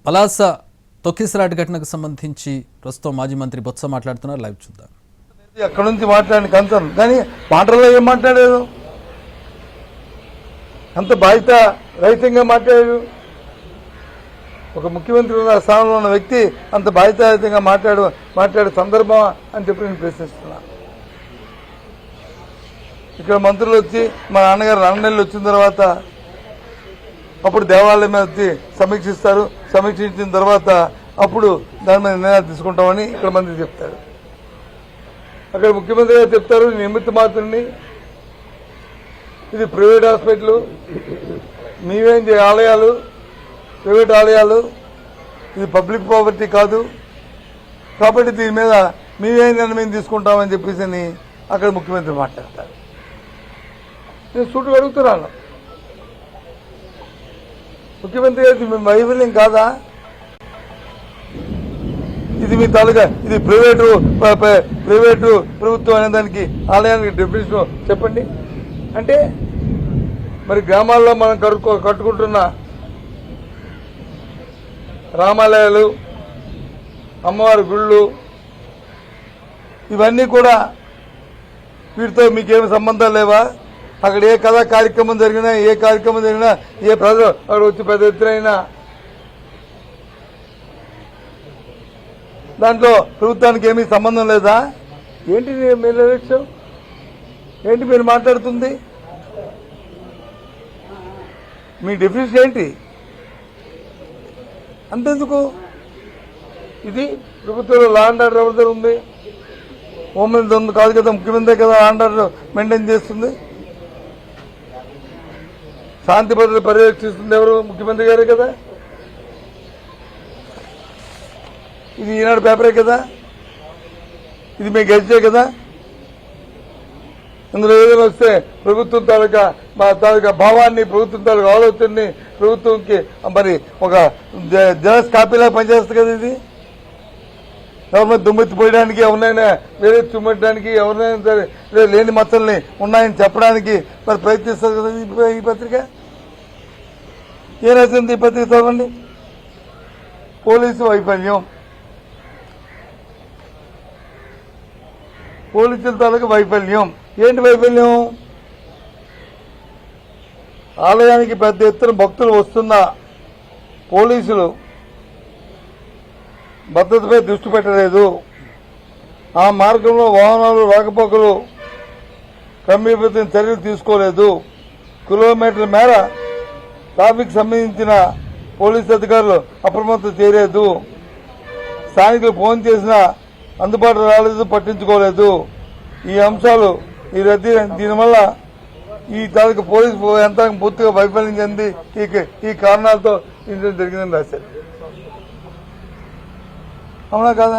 పలాస తొక్కిసలాట ఘటనకు సంబంధించి ప్రస్తుతం మాజీ మంత్రి బొత్స మాట్లాడుతున్నారు. లైవ్ చూద్దాం. అక్కడ నుంచి మాట్లాడిన కంచం కానీ మాటల్లో ఏం మాట్లాడారు, అంత బాధ్యత రహితంగా మాట్లాడారు. ఒక ముఖ్యమంత్రి ఉన్న స్థానంలో ఉన్న వ్యక్తి అంత బాధ్యతారహితంగా మాట్లాడే సందర్భం అని చెప్పి నేను ప్రశ్నిస్తున్నా. ఇక్కడ మంత్రులు వచ్చి మా నాన్నగారు 2 నెలలు వచ్చిన తర్వాత అప్పుడు దేవాలయం మీద వచ్చి సమీక్షిస్తారు. సమీక్షించిన తర్వాత అప్పుడు దాని మీద నిర్ణయాలు తీసుకుంటామని ఇక్కడ మంత్రి చెప్తారు. అక్కడ ముఖ్యమంత్రి గారు చెప్తారు, నిమిత్త మాత్రుని, ఇది ప్రైవేట్ హాస్పిటల్, మీవేంటి ఆలయాలు, ప్రైవేట్ ఆలయాలు, ఇది పబ్లిక్ ప్రాపర్టీ కాదు, కాబట్టి దీని మీద మీవేం నిర్ణయం తీసుకుంటామని చెప్పేసి అక్కడ ముఖ్యమంత్రి మాట్లాడతారు. నేను సూటుగా అడుగుతున్నాను, ముఖ్యమంత్రి గారికి మీ వైఫల్యం కాదా? ఇది మీ తాలూకా, ఇది ప్రైవేటు ప్రభుత్వం అనే దానికి ఆలయానికి డెఫినేషన్ చెప్పండి. అంటే మరి గ్రామాల్లో మనం కట్టుకుంటున్న రామాలయాలు, అమ్మవారి గుళ్ళు, ఇవన్నీ కూడా వీటితో మీకేమి సంబంధాలు లేవా? అక్కడ ఏ కథా కార్యక్రమం జరిగినా, ఏ కార్యక్రమం జరిగినా, ఏ ప్రజలు అక్కడ వచ్చి పెద్ద ఎత్తునైనా దాంట్లో ప్రభుత్వానికి ఏమీ సంబంధం లేదా? ఏంటి మీరు ఎలక్షన్, ఏంటి మీరు మాట్లాడుతుంది, మీ డెఫినేషన్ ఏంటి? అంతెందుకు? ఇది ప్రభుత్వంలో లా అండ్ ఆర్డర్ ఎవరి దగ్గర ఉంది? హోంమంత్రి ఉంది కాదు కదా, ముఖ్యమంత్రి కదా లా అండ్ ఆర్డర్ మెయింటైన్ చేస్తుంది. శాంతి భద్రత పర్యవేక్షిస్తుంది ఎవరు? ముఖ్యమంత్రి గారే కదా. ఇది ఈనాడు పేపరే కదా, ఇది మీకు గెలిచే కదా. ఇందులో ఏదైనా వస్తే ప్రభుత్వం తాలూకా మా తాలూకా భావాన్ని, ప్రభుత్వం తాలూకా ఆలోచనని ప్రభుత్వంకి మరి ఒక జనస్ కాపీలా పనిచేస్తుంది కదా. ఇది ఎవరినైనా దుమ్మెత్తి పోయడానికి, ఎవరినైనా వేరే చుమ్మడానికి, ఎవరినైనా సరే లేని మచ్చల్ని ఉన్నాయని చెప్పడానికి మరి ప్రయత్నిస్తారు కదా ఈ పత్రిక. ఏ రాసింది ఈ పత్రిక? చదవండి. పోలీసు వైఫల్యం, పోలీసుల తాలూకు వైఫల్యం. ఏంటి వైఫల్యం? ఆలయానికి పెద్ద ఎత్తున భక్తులు వస్తున్నా పోలీసులు భద్రతపై దృష్టి పెట్టలేదు. ఆ మార్గంలో వాహనాలు రాకపోకలు క్రమబద్ధమైన చర్యలు తీసుకోలేదు. కిలోమీటర్ల మేర ట్రాఫిక్ సంబంధించిన పోలీసు అధికారులు అప్రమత్తం చేయలేదు. స్థానికులు ఫోన్ చేసినా అందుబాటులో రాలేదు, పట్టించుకోలేదు. ఈ అంశాలు ఈ రద్దీ, దీనివల్ల ఈ తాలూకు పోలీసు యంత్రాంగం పూర్తిగా వైఫల్యం చెంది ఈ కారణాలతో ఇన్సిడెంట్ జరిగిందని రాశారు. అవునా కాదా?